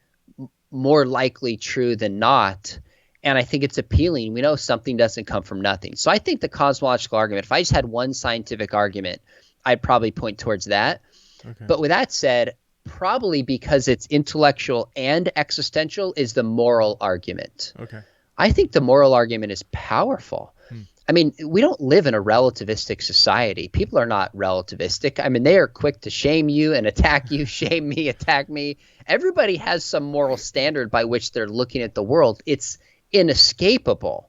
more likely true than not. And I think it's appealing. We know something doesn't come from nothing. So I think the cosmological argument, if I just had one scientific argument, I'd probably point towards that. Okay. But with that said, probably because it's intellectual and existential, is the moral argument. Okay. I think the moral argument is powerful. I mean, we don't live in a relativistic society. People are not relativistic. I mean, they are quick to shame you and attack you, shame me, attack me. Everybody has some moral standard by which they're looking at the world. It's inescapable.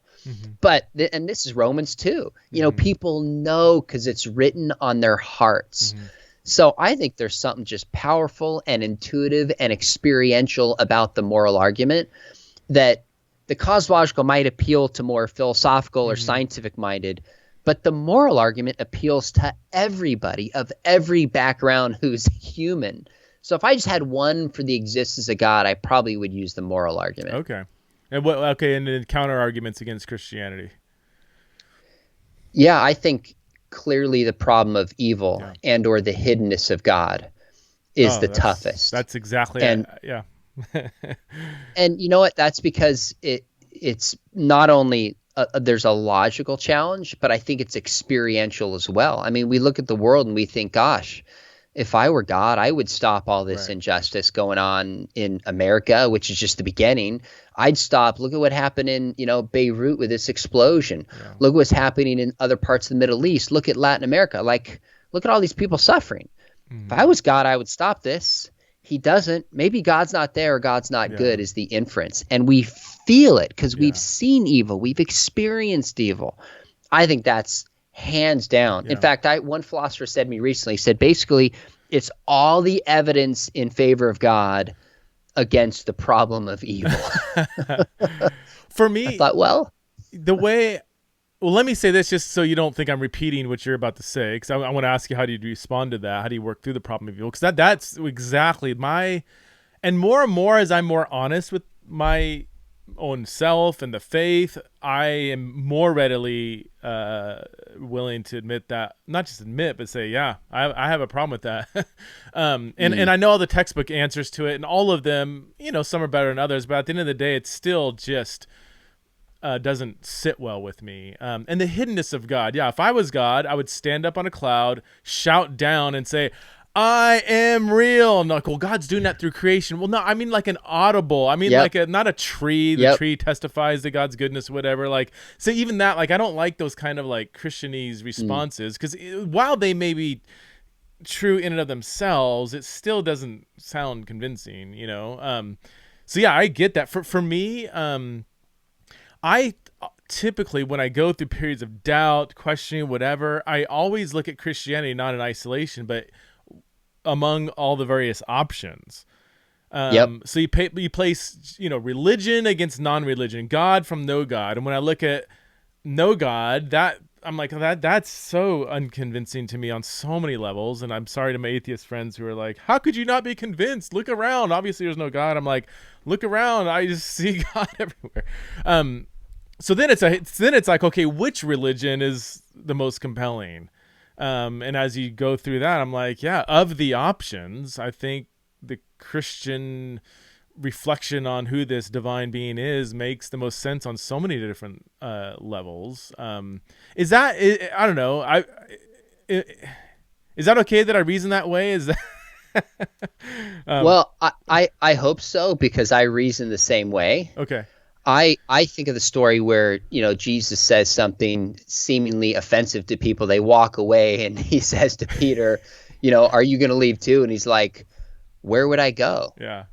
But and this is Romans 2. You know, people know because it's written on their hearts. So I think there's something just powerful and intuitive and experiential about the moral argument that the cosmological might appeal to more philosophical or scientific minded, but the moral argument appeals to everybody of every background who's human. So if I just had one for the existence of God, I probably would use the moral argument. Okay. And and then counter arguments against Christianity. Yeah, I think clearly the problem of evil and or the hiddenness of God is the toughest. That's exactly it. And you know what? That's because it's not only there's a logical challenge, but I think it's experiential as well. I mean, we look at the world and we think, gosh, if I were God, I would stop all this injustice going on in America, which is just the beginning. I'd stop. Look at what happened in, Beirut with this explosion. Yeah. Look what's happening in other parts of the Middle East. Look at Latin America. Like, look at all these people suffering. If I was God, I would stop this. He doesn't. Maybe God's not there or God's not good is the inference. And we feel it because we've seen evil. We've experienced evil. I think that's hands down. In fact, one philosopher said to me recently, said basically it's all the evidence in favor of God against the problem of evil. For me, I thought, let me say this just so you don't think I'm repeating what you're about to say, because I want to ask you, how do you respond to that? How do you work through the problem of evil? Because that's exactly and more as I'm more honest with my own self and the faith, I am more readily willing to admit that, not just admit, but say, I have a problem with that. And I know all the textbook answers to it, and all of them, some are better than others, but at the end of the day, it's still just doesn't sit well with me. And the hiddenness of God. Yeah, if I was God, I would stand up on a cloud, shout down, and say, I am real. I'm like, well, God's doing that through creation. Well, no, I mean like an audible. I mean like not a tree. The tree testifies to God's goodness, whatever. Like, so even that, like, I don't like those kind of like Christianese responses, because while they may be true in and of themselves, it still doesn't sound convincing, So yeah, I get that. For me, typically when I go through periods of doubt, questioning, whatever, I always look at Christianity not in isolation, but among all the various options. Yep. So you place, religion against non-religion, God from no God. And when I look at no God, that I'm like, that's so unconvincing to me on so many levels. And I'm sorry to my atheist friends who are like, how could you not be convinced? Look around. Obviously there's no God. I'm like, look around. I just see God everywhere. So then it's like, okay, which religion is the most compelling? And as you go through that, I'm like, yeah, of the options, I think the Christian reflection on who this divine being is makes the most sense on so many different levels. Is that, I don't know. Is that okay that I reason that way? Is that Well, I hope so, because I reason the same way. okay? I think of the story where, Jesus says something seemingly offensive to people. They walk away and he says to Peter, are you going to leave too? And he's like, where would I go? Yeah.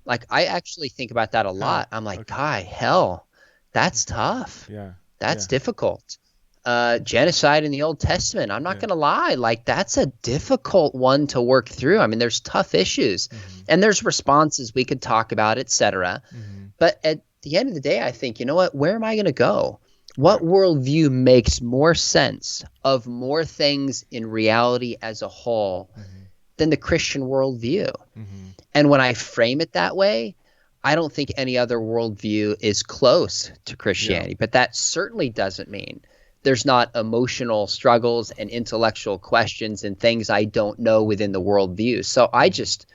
Like, I actually think about that a lot. I'm like, God, hell, that's tough. Yeah. That's difficult. Genocide in the Old Testament, I'm not going to lie. Like, that's a difficult one to work through. I mean, there's tough issues and there's responses we could talk about, etc. But at the end of the day, I think, you know what, where am I going to go? What worldview makes more sense of more things in reality as a whole than the Christian worldview? And when I frame it that way, I don't think any other worldview is close to Christianity. But that certainly doesn't mean there's not emotional struggles and intellectual questions and things I don't know within the worldview. So I just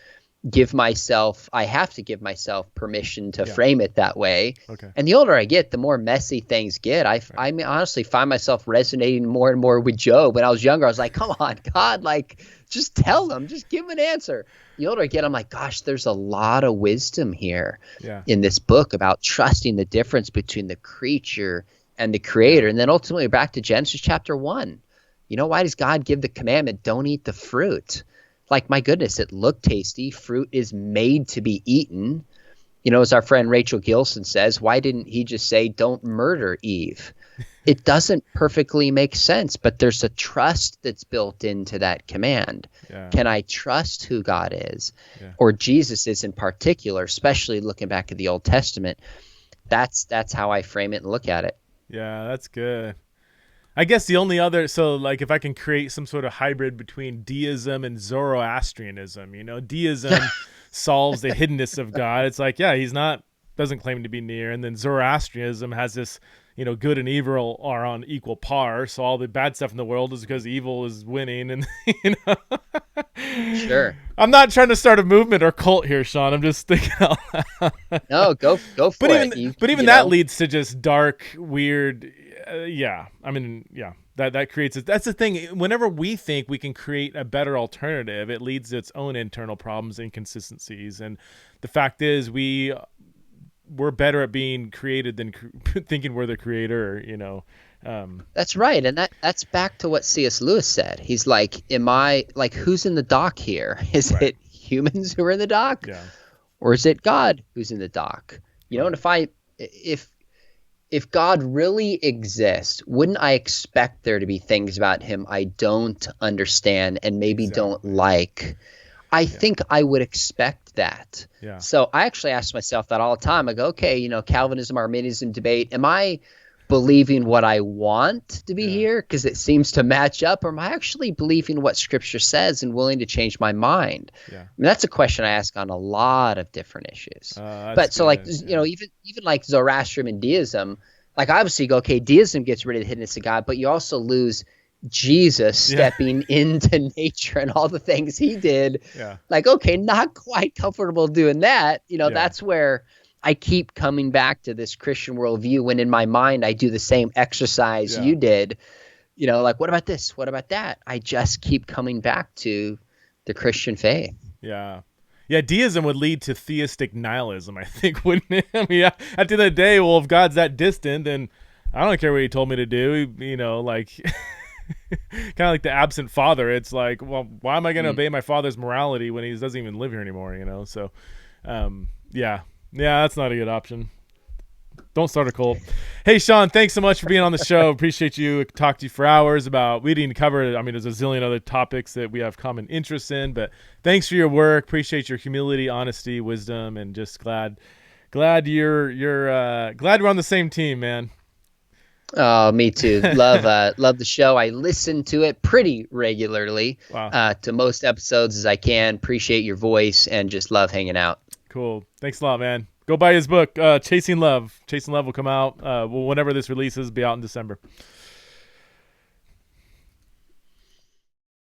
I have to give myself permission to frame it that way. Okay. And the older I get, the more messy things get. I mean, honestly find myself resonating more and more with Job. When I was younger, I was like, come on, God, like, just tell them, just give them an answer. The older I get, I'm like, gosh, there's a lot of wisdom here in this book about trusting the difference between the creature and the creator. And then ultimately back to Genesis chapter 1. Why does God give the commandment, don't eat the fruit? Like, my goodness, it looked tasty. Fruit is made to be eaten. As our friend Rachel Gilson says, why didn't he just say, don't murder Eve? It doesn't perfectly make sense, but there's a trust that's built into that command. Yeah. Can I trust who God is, or Jesus is in particular, especially looking back at the Old Testament? That's how I frame it and look at it. Yeah, that's good. I guess the only other, so like if I can create some sort of hybrid between deism and Zoroastrianism, deism solves the hiddenness of God. It's like, doesn't claim to be near. And then Zoroastrianism has this, good and evil are on equal par. So all the bad stuff in the world is because evil is winning. And, Sure. I'm not trying to start a movement or cult here, Sean. I'm just thinking out loud. No, go for it. But even that leads to just dark, weird. That creates that's the thing. Whenever we think we can create a better alternative, it leads to its own internal problems, inconsistencies, and the fact is we're better at being created than thinking we're the creator. That's right, and that's back to what C.S. Lewis said. He's like, am I like, who's in the dock here? Is it humans who are in the dock, or is it God who's in the dock? And if God really exists, wouldn't I expect there to be things about him I don't understand and maybe don't like? I think I would expect that. Yeah. So I actually ask myself that all the time. I go, okay, Calvinism, Arminianism debate, am I believing what I want to be here because it seems to match up, or am I actually believing what Scripture says and willing to change my mind? Yeah. I mean, that's a question I ask on a lot of different issues. But so, like, even like Zoroastrian and deism, like, obviously you go, okay, deism gets rid of the hiddenness of God, but you also lose Jesus stepping into nature and all the things he did. Yeah. Like, okay, not quite comfortable doing that. That's where I keep coming back to this Christian worldview, when in my mind I do the same exercise you did. Like, what about this? What about that? I just keep coming back to the Christian faith. Yeah. Yeah, deism would lead to theistic nihilism, I think, wouldn't it? I mean, at the end of the day, well, if God's that distant, then I don't care what he told me to do, like kind of like the absent father. It's like, well, why am I going to obey my father's morality when he doesn't even live here anymore, So, that's not a good option. Don't start a cold. Hey, Sean, thanks so much for being on the show. Appreciate you. Talked to you for hours about, we didn't cover, I mean, there's a zillion other topics that we have common interests in, but thanks for your work. Appreciate your humility, honesty, wisdom, and just glad glad we're on the same team, man. Oh, me too. Love the show. I listen to it pretty regularly. Wow. To most episodes as I can. Appreciate your voice and just love hanging out. Cool. Thanks a lot, man. Go buy his book, Chasing Love. Chasing Love will come out whenever this releases, be out in December.